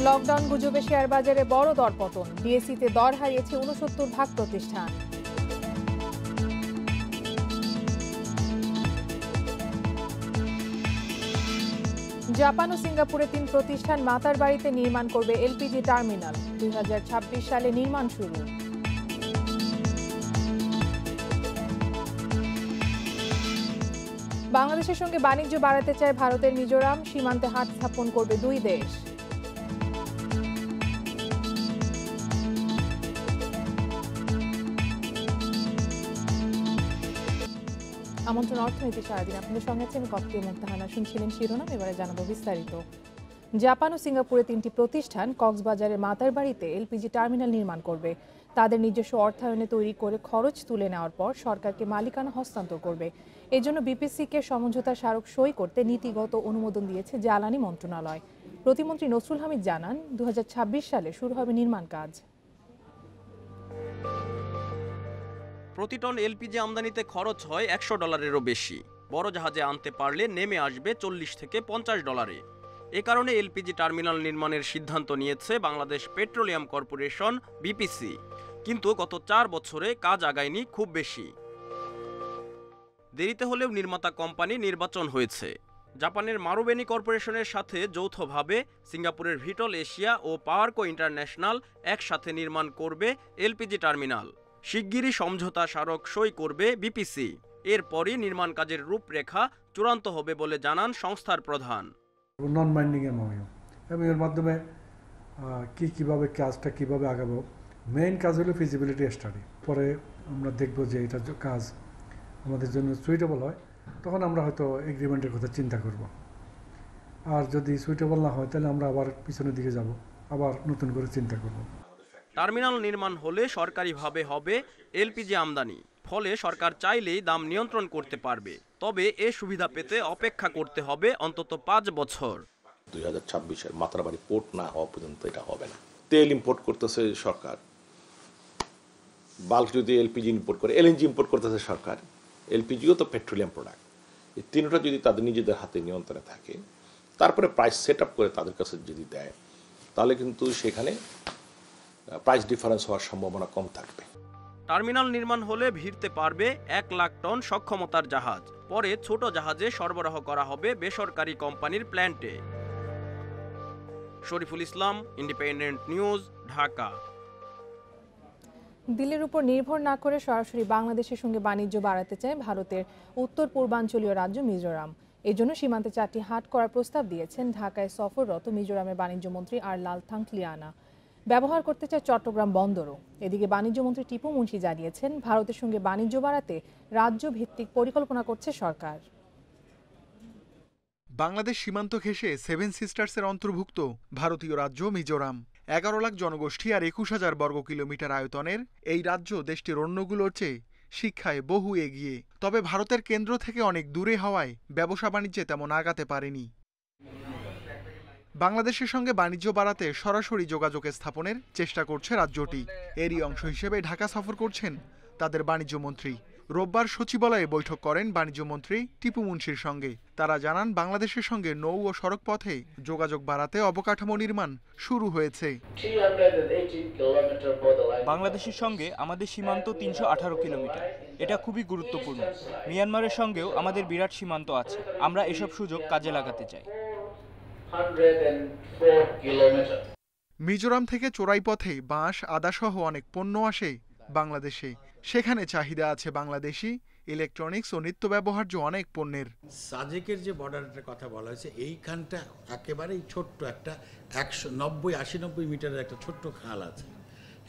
Lockdown গুজবে share বাজারে বড় দরপতন, ডিএসইতে দর হারিয়েছে ৬৯ প্রতিষ্ঠান। জাপান ও সিঙ্গাপুরে ৩ প্রতিষ্ঠান মাতার বাড়িতে নির্মাণ করবে এলপিজি টার্মিনাল, ২০২৬ সালে নির্মাণ শুরু। বাংলাদেশের সঙ্গে বাণিজ্য বাড়াতে চায় ভারতের মিজোরাম, সীমান্তে হাট স্থাপন করবে দুই দেশ। আমন্ত্রণ অর্থনীতি সারাদিন, আপনাদের সঙ্গে আছি আমি কপ্তি মুক্তাহানা। শুনছিলেন শিরোনাম, এবারে জানাবো বিস্তারিত। জাপান ও সিঙ্গাপুরে ৩টি প্রতিষ্ঠান কক্সবাজারের মাতার বাড়িতে এলপিজি টার্মিনাল নির্মাণ করবে। তাদের নিজস্ব অর্থায়নে তৈরি করে খরচ তুলে নেওয়ার পর সরকারকে মালিকানা হস্তান্তর করবে। এজন্য বিপিসিকে সমঝোতা স্মারক সই করতে নীতিগত অনুমোদন দিয়েছে জ্বালানি মন্ত্রণালয়। প্রতিমন্ত্রী নসরুল হামিদ জানান, ২০২৬ সালে শুরু হবে নির্মাণ কাজ। প্রতি টন এলপিজি আমদানিতে খরচ হয় $১০০-এরও বেশি। বড় জাহাজে আনতে পারলে নেমে আসবে $৪০ থেকে $৫০। এ কারণে এলপিজি টার্মিনাল নির্মাণের সিদ্ধান্ত নিয়েছে বাংলাদেশ পেট্রোলিয়াম কর্পোরেশন বিপিসি। কিন্তু গত ৪ বছরে কাজ আগায়নি খুব বেশি। দেরিতে হলেও নির্মাতা কোম্পানি নির্বাচন হয়েছে। জাপানের মারুবেনি কর্পোরেশনের সাথে যৌথভাবে সিঙ্গাপুরের ভিটল এশিয়া ও পাওয়ারকো ইন্টারন্যাশনাল একসাথে নির্মাণ করবে এলপিজি টার্মিনাল। শিগগিরই সমঝোতা স্মারক সই করবে বিপিসি। এরপরই নির্মাণ কাজের রূপরেখা চূড়ান্ত হবে বলে জানান সংস্থার প্রধান। নন বাইন্ডিং এমওইউ এবং এর মাধ্যমে কিভাবে কাজটা কিভাবে আগাবো, মেইন কাজ হলো ফিজিবিলিটি স্টাডি। পরে আমরা দেখব যে এটা কাজ আমাদের জন্য সুইটেবল হয়, তখন আমরা হয়তো এগ্রিমেন্টের কথা চিন্তা করব। আর যদি সুইটেবল না হয় তাহলে আমরা আবার পিছনের দিকে যাব, আবার নতুন করে চিন্তা করব। টার্মিনাল নির্মাণ হলে সরকারিভাবে হবে এলপিজি আমদানি, ফলে সরকার চাইলেই দাম নিয়ন্ত্রণ করতে পারবে। তবে এ সুবিধা পেতে অপেক্ষা করতে হবে অন্তত ৫ বছর। ২০২৬-এর মাতারবাড়ি পোর্ট না হওয়া পর্যন্ত এটা হবে না। তেল ইম্পোর্ট করতেছে সরকার, বাল্ক যদি এলপিজি ইম্পোর্ট করে, এলএনজি ইম্পোর্ট করতেছে সরকার, এলপিজিও তো পেট্রোলিয়াম প্রোডাক্ট। এই তিনটা যদি তাদের নিজেদের হাতে নিয়ন্ত্রণে থাকে, তারপরে প্রাইস সেট আপ করে তাদের কাছে যদি দেয়, তাহলে কিন্তু সেখানে প্রাইস ডিফারেন্স হওয়ার সম্ভাবনা কম থাকবে। টার্মিনাল নির্মাণ হলে ভিড়তে পারবে ১ লাখ টন সক্ষমতার জাহাজ। পরে ছোট জাহাজে সরবরাহ করা হবে বেসরকারি কোম্পানির প্ল্যান্টে। Shariful Islam, independent News, Dhaka. দিল্লির উপর নির্ভর না করে সরাসরি বাংলাদেশের সঙ্গে বাণিজ্য বাড়াতে চায় ভারতের উত্তর পূর্বাঞ্চলীয় রাজ্য মিজোরাম। এজন্য সীমান্তে ৪টি হাট করার প্রস্তাব দিয়েছেন ঢাকায় সফররত মিজোরামের বাণিজ্যমন্ত্রী আর লালথাং লিয়ানা। ব্যবহার করতে চায় চট্টগ্রাম বন্দরও। এদিকে বাণিজ্যমন্ত্রী টিপু মুন্সি জানিয়েছেন, ভারতের সঙ্গে বাণিজ্য বাড়াতে রাজ্য ভিত্তিক পরিকল্পনা করছে সরকার। বাংলাদেশ সীমান্ত ঘেঁষে 7 সিস্টার্সের অন্তর্ভুক্ত ভারতীয় রাজ্য মিজোরাম। ১১ লাখ জনগোষ্ঠী আর ২১,০০০ বর্গ কিলোমিটার আয়তনের এই রাজ্য দেশটির অন্যগুলোর চেয়ে শিক্ষায় বহু এগিয়ে। তবে ভারতের কেন্দ্র থেকে অনেক দূরে হওয়ায় ব্যবসা বাণিজ্যে তেমন আগাতে পারেনি। বাংলাদেশের সঙ্গে বাণিজ্য বাড়াতে সরাসরি যোগাযোগ স্থাপনের চেষ্টা করছে রাজ্যটি। এরই অংশ হিসেবে ঢাকা সফর করছেন তাদের বাণিজ্যমন্ত্রী। রোববার সচিবালয়ে বৈঠক করেন বাণিজ্যমন্ত্রী টিপু মুন্সির সঙ্গে। তারা জানান, বাংলাদেশের সঙ্গে নৌ ও সড়ক পথে যোগাযোগ বাড়াতে অবকাঠামো নির্মাণ শুরু হয়েছে। বাংলাদেশের সঙ্গে আমাদের সীমান্ত ৩১৮ কিলোমিটার। এটা খুবই গুরুত্বপূর্ণ। মিয়ানমারের সঙ্গেও আমাদের বিরাট সীমান্ত আছে। আমরা এসব সুযোগ কাজে লাগাতে চাই। মিজোরাম থেকে চোরাই পথে বাঁশ, আদাসহ অনেক পণ্য আসে বাংলাদেশে। সেখানে চাহিদা আছে বাংলাদেশি ইলেকট্রনিক্স ও নিত্য ব্যবহার্য অনেক পণ্যের। সাজেকের যে বর্ডারটার কথা বলা হয়েছে, এইখানটা একেবারেই ছোট্ট একটা 190-80-90 মিটারের একটা ছোট্ট খাল আছে।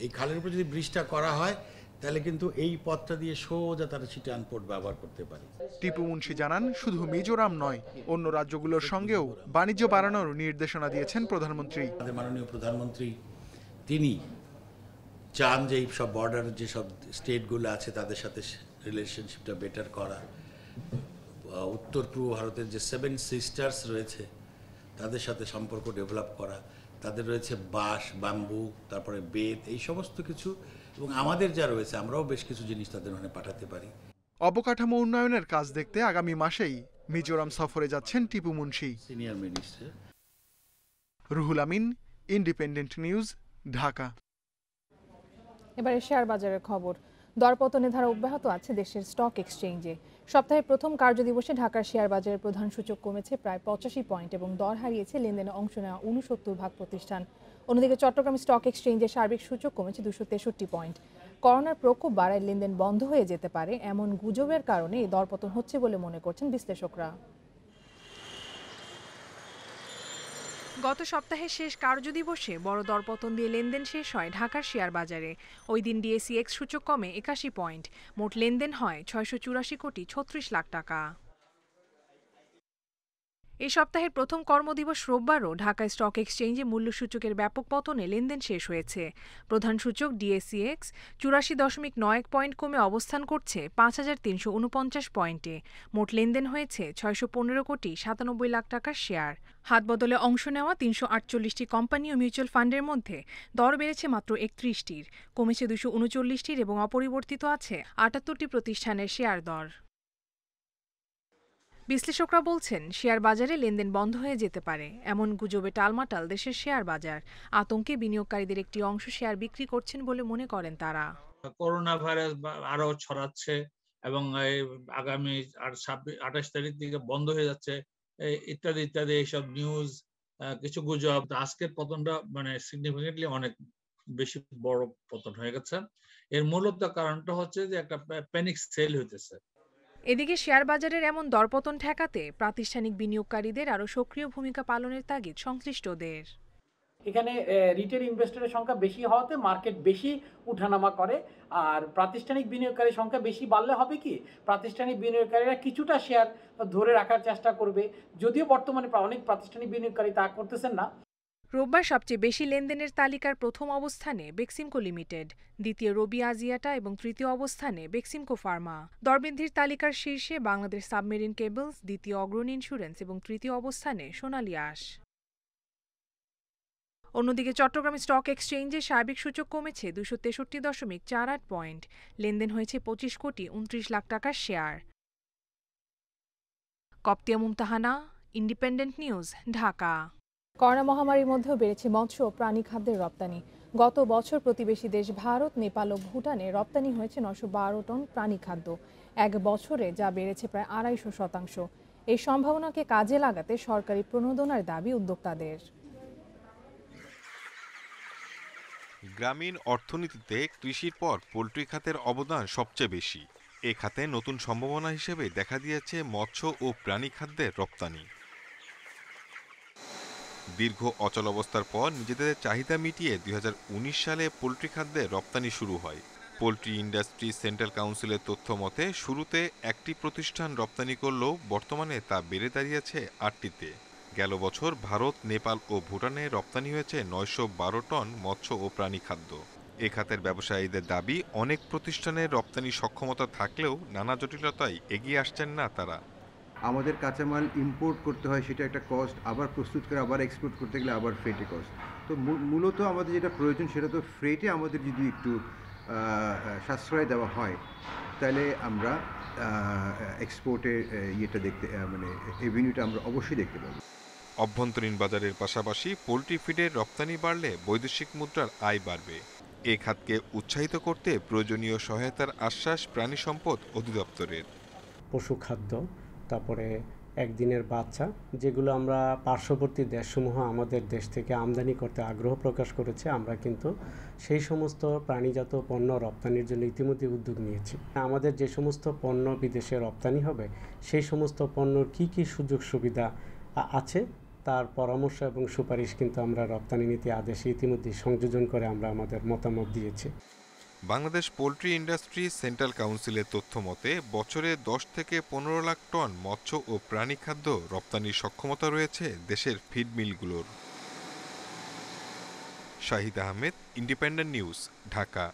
এই খালের উপর যদি ব্রিজটা করা হয়, তাহলে কিন্তু এই পথটা দিয়ে সোজা তারা চিটাগাং পোর্ট ব্যবহার করতে পারে। টিপু মুন্সি জানান, শুধু মিজোরাম নয়, অন্য রাজ্যগুলোর সঙ্গেও বাণিজ্য বাড়ানোর নির্দেশনা দিয়েছেন প্রধানমন্ত্রী। আমাদের মাননীয় প্রধানমন্ত্রী তিনি চান যে এই সব বর্ডার যেসব স্টেটগুলো আছে তাদের সাথে রিলেশনশিপটা বেটার করা। উত্তর পূর্ব ভারতের যে 7 সিস্টার্স রয়েছে তাদের সাথে সম্পর্ক ডেভেলপ করা। তাদের রয়েছে বাঁশ, বাম্বু, তারপরে বেত, এই সমস্ত কিছু, এবং আমাদের যা রয়েছে আমরাও বেশ কিছু জিনিস তাদের ওখানে পাঠাতে পারি। অবকাঠামো উন্নয়নের কাজ দেখতে আগামী মাসেই মিজোরাম সফরে যাচ্ছেন Tipu Munshi. Senior minister Ruhul Amin, independent News, Dhaka. এবারে শেয়ার বাজারের খবর। দরপতনের ধারা অব্যাহত আছে দেশের স্টক এক্সচেঞ্জে। সপ্তাহের প্রথম কার্যদিবসে ঢাকার শেয়ার বাজারের প্রধান সূচক কমেছে প্রায় 85 পয়েন্ট এবং দর হারিয়েছে লেনদেনে অংশ নেওয়া 69 ভাগ প্রতিষ্ঠান। অন্যদিকে চট্টগ্রাম স্টক এক্সচেঞ্জের সার্বিক সূচক কমেছে 263 পয়েন্ট। করোনার প্রকোপ বাড়ায় লেনদেন বন্ধ হয়ে যেতে পারে এমন গুজবের কারণে এই দরপতন হচ্ছে বলে মনে করছেন বিশ্লেষকরা। গত সপ্তাহের শেষ কার্যদিবসে বড় দরপতন দিয়ে লেনদেন শেষ হয় ঢাকার শেয়ার বাজারে। ওই দিন ডিএসইএক্স সূচক কমে 81 পয়েন্ট। মোট লেনদেন হয় 684 কোটি 36 লাখ টাকা। এই সপ্তাহের প্রথম কর্মদিবস রোববারও ঢাকা স্টক এক্সচেঞ্জে মূল্যসূচকের ব্যাপক পতনে লেনদেন শেষ হয়েছে। প্রধান সূচক ডিএসইএক্স 84.91 পয়েন্ট কমে অবস্থান করছে 5349 পয়েন্টে। মোট লেনদেন হয়েছে 615 কোটি 97 লাখ টাকার শেয়ার। হাতবদলে অংশ নেওয়া 348টি কোম্পানি ও মিউচুয়াল ফান্ডের মধ্যে দর বেড়েছে মাত্র 31টির, কমেছে 239টির এবং অপরিবর্তিত আছে 78টি প্রতিষ্ঠানের শেয়ার দর। বিশ্লেষকরা বলছেন শেয়ার বাজারে লেনদেন বন্ধ হয়ে যেতে পারে এমন গুজবে টালমাটাল দেশের শেয়ার বাজার। আতঙ্কে বিনিয়োগকারীদের একটি অংশ শেয়ার বিক্রি করছেন বলে মনে করেন তারা। করোনা ভাইরাস আরো ছড়াচ্ছে এবং আগামী 28 তারিখ থেকে বন্ধ হয়ে যাচ্ছে ইত্যাদি ইত্যাদি এইসব নিউজ, কিছু গুজব। আজকের পতনটা মানে সিগনিফিকেন্টলি অনেক বেশি বড় পতন হয়ে গেছে। এর মূলত কারণটা হচ্ছে যে একটা প্যানিক সেল হইতেছে। এদিকে শেয়ার বাজারের এমন দরপতন ঠেকাতে প্রাতিষ্ঠানিক বিনিয়োগকারীদের আরও সক্রিয় ভূমিকা পালনের তাগিদ সংশ্লিষ্টদের। এখানে রিটেল ইনভেস্টরের সংখ্যা বেশি হওয়াতে মার্কেট বেশি উঠানামা করে, আর প্রাতিষ্ঠানিক বিনিয়োগকারীর সংখ্যা বেশি বাড়লে হবে কি প্রাতিষ্ঠানিক বিনিয়োগকারীরা কিছুটা শেয়ার ধরে রাখার চেষ্টা করবে, যদিও বর্তমানে অনেক প্রাতিষ্ঠানিক বিনিয়োগকারী তা করতেছেন না। রোববার সবচেয়ে বেশি লেনদেনের তালিকার প্রথম অবস্থানে বেক্সিমকো লিমিটেড, দ্বিতীয় রবি আজিয়াটা এবং তৃতীয় অবস্থানে বেক্সিমকো ফার্মা। দরবৃদ্ধির তালিকার শীর্ষে বাংলাদেশ সাবমেরিন কেবলস, দ্বিতীয় অগ্রণী ইন্স্যুরেন্স এবং তৃতীয় অবস্থানে সোনালী আঁশ। অন্যদিকে চট্টগ্রাম স্টক এক্সচেঞ্জে সার্বিক সূচক কমেছে 263.48 পয়েন্ট। লেনদেন হয়েছে 25 কোটি 29 লাখ টাকার শেয়ার। কপ্তিয়া Mumtahana, Independent News, Dhaka. Corona মহামারীর মধ্যেও বেড়েছে মৎস্য ও প্রাণী খাদ্যের রপ্তানি। গত বছর প্রতিবেশী দেশ ভারত, নেপাল ও ভুটানে রপ্তানি হয়েছে 912 টন প্রাণী খাদ্য। এক বছরে যা বেড়েছে প্রায় 250%। এই সম্ভাবনাকে কাজে লাগাতে সরকারি প্রণোদনার দাবি উদ্যোক্তাদের। গ্রামীণ অর্থনীতিতে কৃষির পর পোল্ট্রি খাতের অবদান সবচেয়ে বেশি। এ খাতে নতুন সম্ভাবনা হিসেবে দেখা দিয়েছে মৎস্য ও প্রাণী খাদ্যের রপ্তানি। দীর্ঘ অচল অবস্থার পর নিজেদের চাহিদা মিটিয়ে 2019 সালে পোল্ট্রি খাদ্যের রপ্তানি শুরু হয়। পোল্ট্রি ইন্ডাস্ট্রি সেন্ট্রাল কাউন্সিলের তথ্য মতে শুরুতে একটি প্রতিষ্ঠান রপ্তানি করলেও বর্তমানে তা বেড়ে দাঁড়িয়েছে 8টিতে। গেল বছর ভারত, নেপাল ও ভুটানে রপ্তানি হয়েছে 912 টন মৎস্য ও প্রাণী খাদ্য। এ খাতের ব্যবসায়ীদের দাবি, অনেক প্রতিষ্ঠানের রপ্তানি সক্ষমতা থাকলেও নানা জটিলতায় এগিয়ে আসছেন না তারা। আমাদের কাঁচামাল ইম্পোর্ট করতে হয়, সেটা একটা কস্ট, আবার প্রস্তুত করে আবার এক্সপোর্ট করতে গেলে আবার ফ্রেটে কস্ট। তো মূলত আমাদের যেটা প্রয়োজন সেটা তো ফ্রেটে আমাদের যদি একটু সাশ্রয় দেওয়া হয় তাহলে আমরা এক্সপোর্টের ইয়েটা দেখতে মানে এভিনিউটা আমরা অবশ্যই দেখতে পাবো। অভ্যন্তরীণ বাজারের পাশাপাশি পোল্ট্রি ফিডের রপ্তানি বাড়লে বৈদেশিক মুদ্রার আয় বাড়বে। এ খাতকে উৎসাহিত করতে প্রয়োজনীয় সহায়তার আশ্বাস প্রাণী সম্পদ অধিদপ্তরের। পশু খাদ্য, তারপরে একদিনের বাচ্চা, যেগুলো আমরা পার্শ্ববর্তী দেশসমূহ আমাদের দেশ থেকে আমদানি করতে আগ্রহ প্রকাশ করেছে, আমরা কিন্তু সেই সমস্ত প্রাণীজাত পণ্য রপ্তানির জন্য ইতিমধ্যে উদ্যোগ নিয়েছি। আমাদের যে সমস্ত পণ্য বিদেশে রপ্তানি হবে সেই সমস্ত পণ্যর কি সুযোগ সুবিধা আছে তার পরামর্শ এবং সুপারিশ কিন্তু আমরা রপ্তানি নীতি আদেশে ইতিমধ্যে সংযোজন করে আমরা আমাদের মতামত দিয়েছি। বাংলাদেশ পোল্ট্রি ইন্ডাস্ট্রি সেন্ট্রাল কাউন্সিলের তথ্য মতে বছরে 10 থেকে 15 লাখ টন মৎস্য ও প্রাণী খাদ্য রপ্তানির সক্ষমতা রয়েছে দেশের ফিড মিলগুলোর। Shahid Ahmed, Independent News, Dhaka.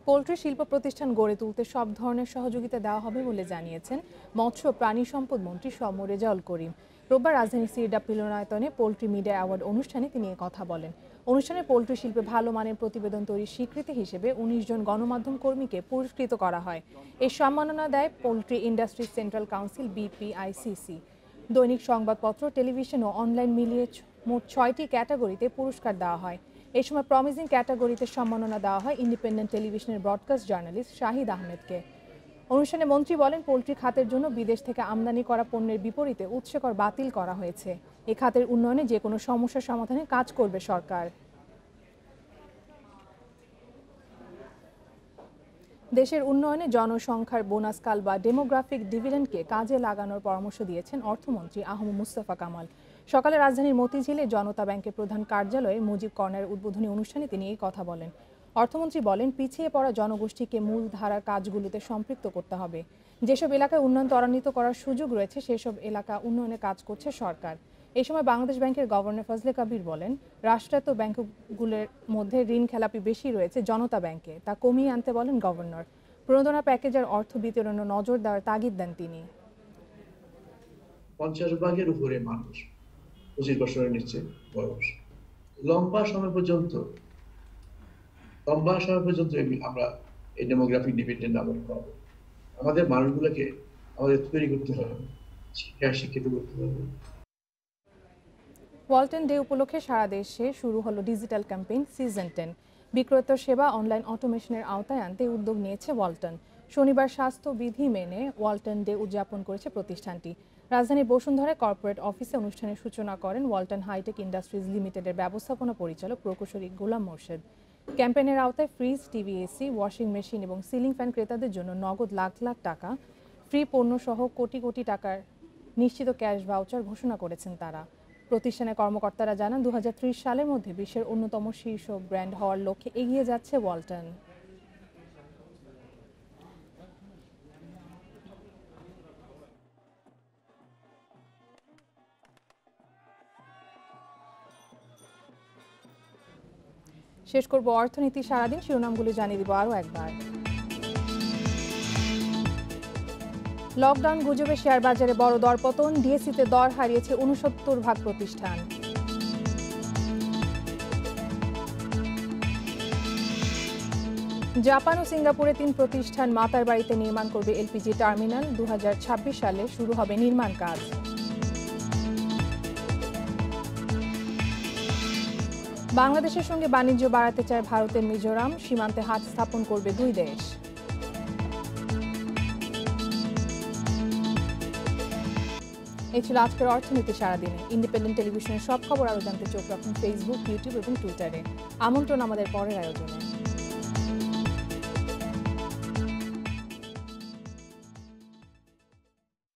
Poultry শিল্প প্রতিষ্ঠান গড়ে তুলতে সব ধরনের সহযোগিতা দেওয়া হবে বলে জানিয়েছেন মৎস্য প্রাণী সম্পদ মন্ত্রী সম রেজাউল করিম। রোববার রাজধানীর সিরডাপ মিলনায়তনে পোল্ট্রি মিডিয়া অ্যাওয়ার্ড অনুষ্ঠানে তিনি কথা বলেন। অনুষ্ঠানে পোল্ট্রি শিল্পে ভালো মানের প্রতিবেদন তৈরির স্বীকৃতি হিসেবে 19 জন গণমাধ্যম কর্মীকে পুরস্কৃত করা হয়। এই সম্মাননা দেয় poultry industry central council BPICC। দৈনিক সংবাদপত্র, টেলিভিশন ও অনলাইন মিলিয়ে মোট 6টি ক্যাটাগরিতে পুরস্কার দেওয়া হয়। এই সময় প্রমিজিং ক্যাটাগরিতে সম্মাননা দেওয়া হয় ইন্ডিপেন্ডেন্ট টেলিভিশনের ব্রডকাস্ট জার্নালিস্ট শাহিদ আহমেদকে। অনুষ্ঠানে মন্ত্রী বলেন, পোল্ট্রি খাতের জন্য বিদেশ থেকে আমদানি করা পণ্যের বিপরীতে উৎস কর বাতিল করা হয়েছে। এ খাতের উন্নয়নে যে কোনো সমস্যার সমাধানে কাজ করবে সরকার। দেশের উন্নয়নে জনসংখ্যার বোনাসকাল বা ডেমোগ্রাফিক ডিভিডেন্ডকে কাজে লাগানোর পরামর্শ দিয়েছেন অর্থমন্ত্রী আহম মুস্তফা কামাল। সকালে রাজধানীর মতিঝিলে জনতা ব্যাংকের প্রধান কার্যালয়ে মুজিব কর্নার উদ্বোধনী অনুষ্ঠানে তিনি এই কথা বলেন। অর্থমন্ত্রী বলেন, পিছিয়ে পড়া জনগোষ্ঠীকে মূল ধারার কাজগুলোতে সম্পৃক্ত করতে হবে। যেসব এলাকায় উন্নয়ন ত্বরান্বিত করার সুযোগ রয়েছে সেসব এলাকা উন্নয়নে কাজ করছে সরকার। এই সময় বাংলাদেশ ব্যাংকের গভর্নর ফজলে কবির বলেন, রাষ্ট্রায়ত্ত ব্যাংকগুলোর মধ্যে ঋণ খেলাপি বেশি রয়েছে জনতা ব্যাংকে, তা কমিয়ে আনতে বলেন গভর্নর। প্রণোদনা প্যাকেজের অর্থ বিতরণে নজর দেওয়ার তাগিদ দেন তিনি। 50 ভাগের উপরে মানুষ 25 বছরের নিচে বয়স, লম্বা সময় পর্যন্ত আমরা এই ডেমোগ্রাফিক ডিভিডেন্ড আবার পাবো। আমাদের মানুষগুলোকে আমাদের তৈরি করতে হবে, শিক্ষিত করতে হবে। ওয়ালটন ডে উপলক্ষে সারা দেশে শুরু হলো ডিজিটাল ক্যাম্পেইন সিজন 10। বিক্রয়ের সেবা অনলাইন অটোমেশনের আওতায় আনতে উদ্যোগ নিয়েছে ওয়ালটন। শনিবার স্বাস্থ্যবিধি মেনে ওয়ালটন ডে উদযাপন করেছে প্রতিষ্ঠানটি। রাজধানীর বসুন্ধরা কর্পোরেট অফিসে অনুষ্ঠানের সূচনা করেন ওয়ালটন হাইটেক ইন্ডাস্ট্রিজ লিমিটেডের ব্যবস্থাপনা পরিচালক প্রকৌশলী গোলাম মোর্শেদ। ক্যাম্পেইনের আওতায় fridge, TV, AC, washing machine এবং সিলিং ফ্যান ক্রেতাদের জন্য নগদ লাখ লাখ টাকা, ফ্রি পণ্য সহ কোটি কোটি টাকার নিশ্চিত ক্যাশ ভাউচার ঘোষণা করেছেন তারা। প্রতিষ্ঠানের কর্মকর্তারা জানান, 2030 সালের মধ্যে বিশ্বের অন্যতম শীর্ষ ব্র্যান্ড হওয়ার লক্ষ্যে এগিয়ে যাচ্ছে ওয়ালটন। শেষ করব অর্থনীতি সারাদিন, শিরোনামগুলো জানিয়ে দিব আরও একবার। লকডাউন গুজবে শেয়ার বাজারে বড় দরপতন, ডিএসইতে দর হারিয়েছে 69% প্রতিষ্ঠান। জাপান ও সিঙ্গাপুরে 3 প্রতিষ্ঠান মাতার বাড়িতে নির্মাণ করবে এলপিজি টার্মিনাল। 2026 সালে শুরু হবে নির্মাণ কাজ। বাংলাদেশের সঙ্গে বাণিজ্য বাড়াতে চায় ভারতের মিজোরাম, সীমান্তে হাত স্থাপন করবে 2 দেশ। এই ছিল আজকের অর্থনীতি সারাদিনে। ইন্ডিপেন্ডেন্ট টেলিভিশনের সব খবর আরও জানতে চোখ রাখুন ফেসবুক, ইউটিউব এবং টুইটারে। আমন্ত্রণ আমাদের পরের আয়োজনে।